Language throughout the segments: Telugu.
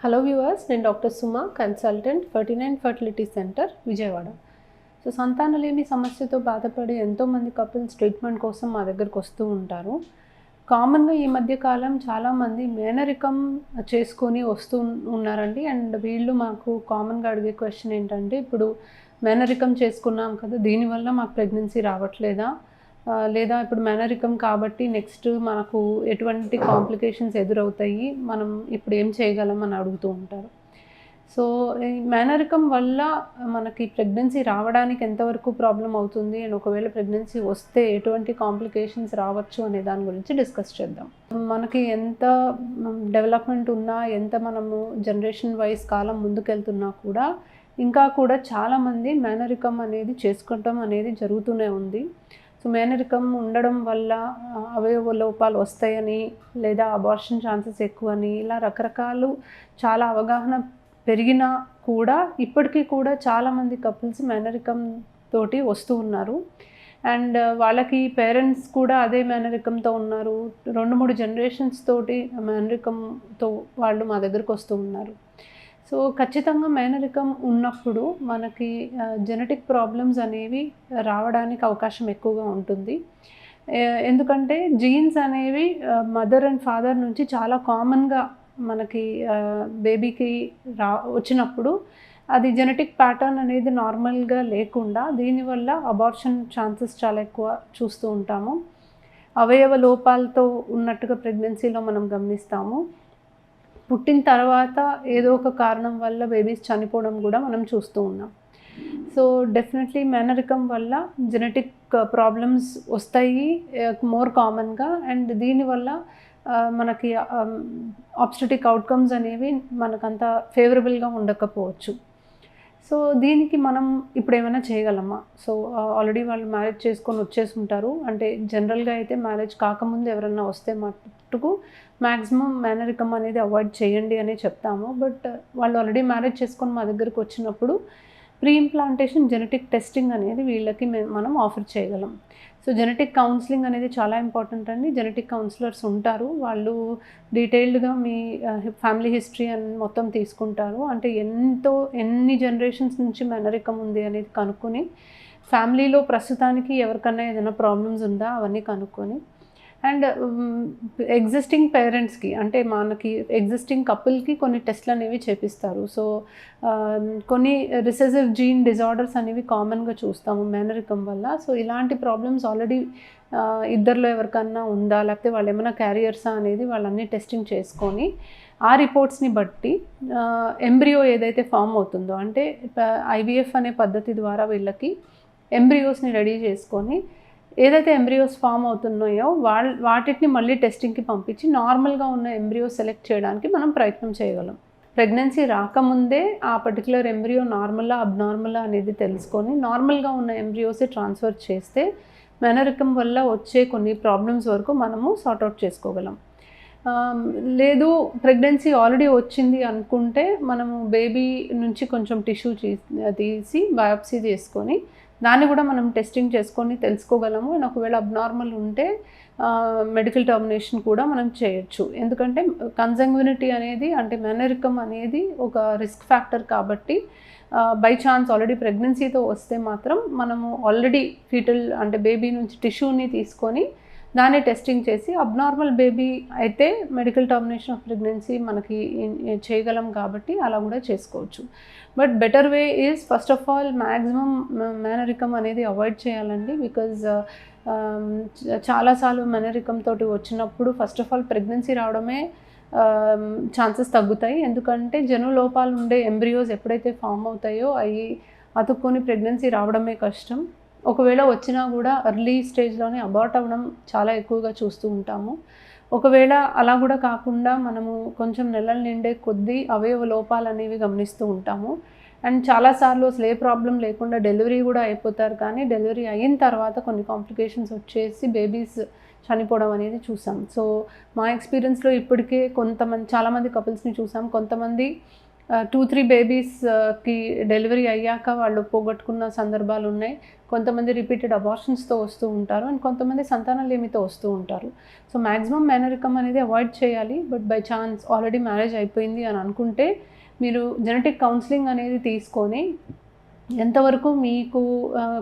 హలో వ్యూవర్స్, నేను doctor Suma, consultant 39 fertility centre Vijayawada. So సంతానలేమి సమస్యతో బాధపడే ఎంతోమంది కపుల్స్ ట్రీట్మెంట్ కోసం మా దగ్గరకు వస్తూ ఉంటారు. కామన్గా ఈ మధ్య కాలం చాలామంది మేనరికం చేసుకొని వస్తూ ఉన్నారండి. అండ్ వీళ్ళు మాకు కామన్గా అడిగే క్వశ్చన్ ఏంటంటే, ఇప్పుడు మేనరికం చేసుకున్నాం కదా, దీనివల్ల మాకు ప్రెగ్నెన్సీ రావట్లేదా, లేదా ఇప్పుడు మేనరికం కాబట్టి నెక్స్ట్ మనకు ఎటువంటి కాంప్లికేషన్స్ ఎదురవుతాయి, మనం ఇప్పుడు ఏం చేయగలం అని అడుగుతూ ఉంటారు. సో ఈ మేనరికం వల్ల మనకి ప్రెగ్నెన్సీ రావడానికి ఎంతవరకు ప్రాబ్లం అవుతుంది, అండ్ ఒకవేళ ప్రెగ్నెన్సీ వస్తే ఎటువంటి కాంప్లికేషన్స్ రావచ్చు అనే దాని గురించి డిస్కస్ చేద్దాం. మనకి ఎంత డెవలప్మెంట్ ఉన్నా, ఎంత మనము జనరేషన్ వైజ్ కాలం ముందుకెళ్తున్నా కూడా ఇంకా కూడా చాలామంది మేనరికం అనేది చేసుకోవటం అనేది జరుగుతూనే ఉంది. సో మేనరికం ఉండడం వల్ల అవయవ లోపాలు వస్తాయని, లేదా అబార్షన్ ఛాన్సెస్ ఎక్కువని, ఇలా రకరకాలు చాలా అవగాహన పెరిగినా కూడా ఇప్పటికీ కూడా చాలామంది కపుల్స్ మేనరికం తోటి వస్తూ ఉన్నారు. అండ్ వాళ్ళకి పేరెంట్స్ కూడా అదే మేనరికంతో ఉన్నారు. 2-3 జనరేషన్స్ తోటి మేనరికంతో వాళ్ళు మా దగ్గరకు వస్తూ ఉన్నారు. సో ఖచ్చితంగా మేనరికం ఉన్నప్పుడు మనకి జెనెటిక్ ప్రాబ్లమ్స్ అనేవి రావడానికి అవకాశం ఎక్కువగా ఉంటుంది. ఎందుకంటే జీన్స్ అనేవి మదర్ అండ్ ఫాదర్ నుంచి చాలా కామన్గా మనకి బేబీకి వచ్చినప్పుడు అది జెనెటిక్ ప్యాటర్న్ అనేది నార్మల్గా లేకుండా దీనివల్ల అబార్షన్ ఛాన్సెస్ చాలా ఎక్కువ చూస్తూ ఉంటాము. అవయవ లోపాలతో ఉన్నట్టుగా ప్రెగ్నెన్సీలో మనం గమనిస్తాము. పుట్టిన తర్వాత ఏదో ఒక కారణం వల్ల బేబీస్ చనిపోవడం కూడా మనం చూస్తూ ఉన్నాం. సో డెఫినెట్లీ మేనరికం వల్ల జెనెటిక్ ప్రాబ్లమ్స్ వస్తాయి మోర్ కామన్గా. అండ్ దీనివల్ల మనకి ఆబ్స్టెటిక్ అవుట్కమ్స్ అనేవి మనకంత ఫేవరబుల్గా ఉండకపోవచ్చు. సో దీనికి మనం ఇప్పుడు ఏమైనా చేయగలమా? సో ఆల్రెడీ వాళ్ళు మ్యారేజ్ చేసుకొని వచ్చేసి ఉంటారు. అంటే జనరల్గా అయితే మ్యారేజ్ కాకముందు ఎవరన్నా వస్తే మట్టుకు మ్యాక్సిమం మేనరికం అనేది అవాయిడ్ చేయండి అని చెప్తాము. బట్ వాళ్ళు ఆల్రెడీ మ్యారేజ్ చేసుకొని మా దగ్గరకు వచ్చినప్పుడు ప్రీ ఇంప్లాంటేషన్ జెనెటిక్ టెస్టింగ్ అనేది వీళ్ళకి మనం ఆఫర్ చేయగలం. సో జెనెటిక్ కౌన్సిలింగ్ అనేది చాలా ఇంపార్టెంట్ అండి. జెనెటిక్ కౌన్సిలర్స్ ఉంటారు. వాళ్ళు డీటెయిల్డ్గా మీ ఫ్యామిలీ హిస్టరీ అని మొత్తం తీసుకుంటారు. అంటే ఎన్ని జనరేషన్స్ నుంచి మేనరికం ఉంది అనేది కనుక్కొని, ఫ్యామిలీలో ప్రస్తుతానికి ఎవరికన్నా ఏదైనా ప్రాబ్లమ్స్ ఉందా అవన్నీ కనుక్కొని, అండ్ ఎగ్జిస్టింగ్ పేరెంట్స్కి అంటే మనకి ఎగ్జిస్టింగ్ కపుల్కి కొన్ని టెస్ట్లు అనేవి చేపిస్తారు. సో కొన్ని రిసెసివ్ జీన్ డిజార్డర్స్ అనేవి కామన్గా చూస్తాము మేనరికం వల్ల. సో ఇలాంటి ప్రాబ్లమ్స్ ఆల్రెడీ ఇద్దరిలో ఎవరికన్నా ఉందా, లేకపోతే వాళ్ళు ఏమైనా క్యారియర్సా అనేది వాళ్ళన్నీ టెస్టింగ్ చేసుకొని ఆ రిపోర్ట్స్ని బట్టి ఎంబ్రియో ఏదైతే ఫామ్ అవుతుందో, అంటే IVF అనే పద్ధతి ద్వారా వీళ్ళకి ఎంబ్రియోస్ని రెడీ చేసుకొని ఏదైతే ఎంబ్రియోస్ ఫామ్ అవుతున్నాయో వాటిని మళ్ళీ టెస్టింగ్కి పంపించి నార్మల్గా ఉన్న ఎంబ్రియో సెలెక్ట్ చేయడానికి మనం ప్రయత్నం చేయగలం. ప్రెగ్నెన్సీ రాకముందే ఆ పర్టికులర్ ఎంబ్రియో నార్మలా అబ్నార్మలా అనేది తెలుసుకొని నార్మల్గా ఉన్న ఎంబ్రియోస్ ట్రాన్స్ఫర్ చేస్తే మేనరికం వల్ల వచ్చే కొన్ని ప్రాబ్లమ్స్ వరకు మనము సార్ట్అవుట్ చేసుకోగలం. లేదు ప్రెగ్నెన్సీ ఆల్రెడీ వచ్చింది అనుకుంటే మనము బేబీ నుంచి కొంచెం టిష్యూ తీసి బయాప్సీ చేసుకొని దాన్ని కూడా మనం టెస్టింగ్ చేసుకొని తెలుసుకోగలము. అండ్ ఒకవేళ అబ్నార్మల్ ఉంటే మెడికల్ టర్మినేషన్ కూడా మనం చేయొచ్చు. ఎందుకంటే కన్సాంగ్వినిటీ అనేది, అంటే మేనరికం అనేది ఒక రిస్క్ ఫ్యాక్టర్ కాబట్టి బై ఛాన్స్ ఆల్రెడీ ప్రెగ్నెన్సీతో వస్తే మాత్రం మనము ఆల్రెడీ ఫీటల్ అంటే బేబీ నుంచి టిష్యూని తీసుకొని దాన్ని టెస్టింగ్ చేసి అబ్నార్మల్ బేబీ అయితే మెడికల్ టర్మినేషన్ ఆఫ్ ప్రెగ్నెన్సీ మనకి చేయగలం కాబట్టి అలా కూడా చేసుకోవచ్చు. But better way is first of all maximum మేనరికం అనేది అవాయిడ్ చేయాలండి. బికాజ్ చాలాసార్లు మేనరికం తోటి వచ్చినప్పుడు ఫస్ట్ ఆఫ్ ఆల్ ప్రెగ్నెన్సీ రావడమే ఛాన్సెస్ తగ్గుతాయి. ఎందుకంటే జను లోపాలు ఉండే ఎంబ్రియోస్ ఎప్పుడైతే ఫామ్ అవుతాయో అవి అతుక్కొని ప్రెగ్నెన్సీ రావడమే కష్టం. ఒకవేళ వచ్చినా కూడా ఎర్లీ స్టేజ్లోనే అబార్ట్ అవ్వడం చాలా ఎక్కువగా చూస్తూ ఉంటాము. ఒకవేళ అలా కూడా కాకుండా మనము కొంచెం నెలలు నిండే కొద్దీ అవయవ లోపాలు అనేవి గమనిస్తూ ఉంటాము. అండ్ చాలాసార్లు అసలు ఏ ప్రాబ్లం లేకుండా డెలివరీ కూడా అయిపోతారు, కానీ డెలివరీ అయిన తర్వాత కొన్ని కాంప్లికేషన్స్ వచ్చేసి బేబీస్ చనిపోవడం అనేది చూసాం. సో మా ఎక్స్పీరియన్స్లో ఇప్పటికే చాలామంది కపుల్స్ని చూసాం. కొంతమంది 2-3 బేబీస్కి డెలివరీ అయ్యాక వాళ్ళు పోగొట్టుకున్న సందర్భాలు ఉన్నాయి. కొంతమంది రిపీటెడ్ అబార్షన్స్‌తో వస్తూ ఉంటారు. అండ్ కొంతమంది సంతానలేమితో వస్తూ ఉంటారు. సో మ్యాక్సిమం మేనరికం అనేది అవాయిడ్ చేయాలి. But by chance already marriage అయిపోయింది అని అనుకుంటే మీరు జెనెటిక్ కౌన్సిలింగ్ అనేది తీసుకొని ఎంతవరకు మీకు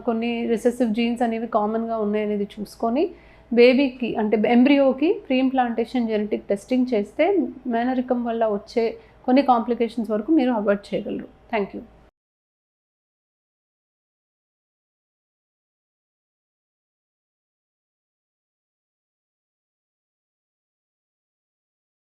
కొన్ని రిసెసివ్ జీన్స్ అనేవి కామన్‌గా ఉన్నాయనేది చూసుకొని బేబీకి అంటే ఎంబ్రియోకి ప్రీ ఇంప్లాంటేషన్ జెనెటిక్ టెస్టింగ్ చేస్తే మేనరికం వల్ల వచ్చే కొన్ని కాంప్లికేషన్స్ వరకు మీరు అవాయిడ్ చేయగలరు. Thank you.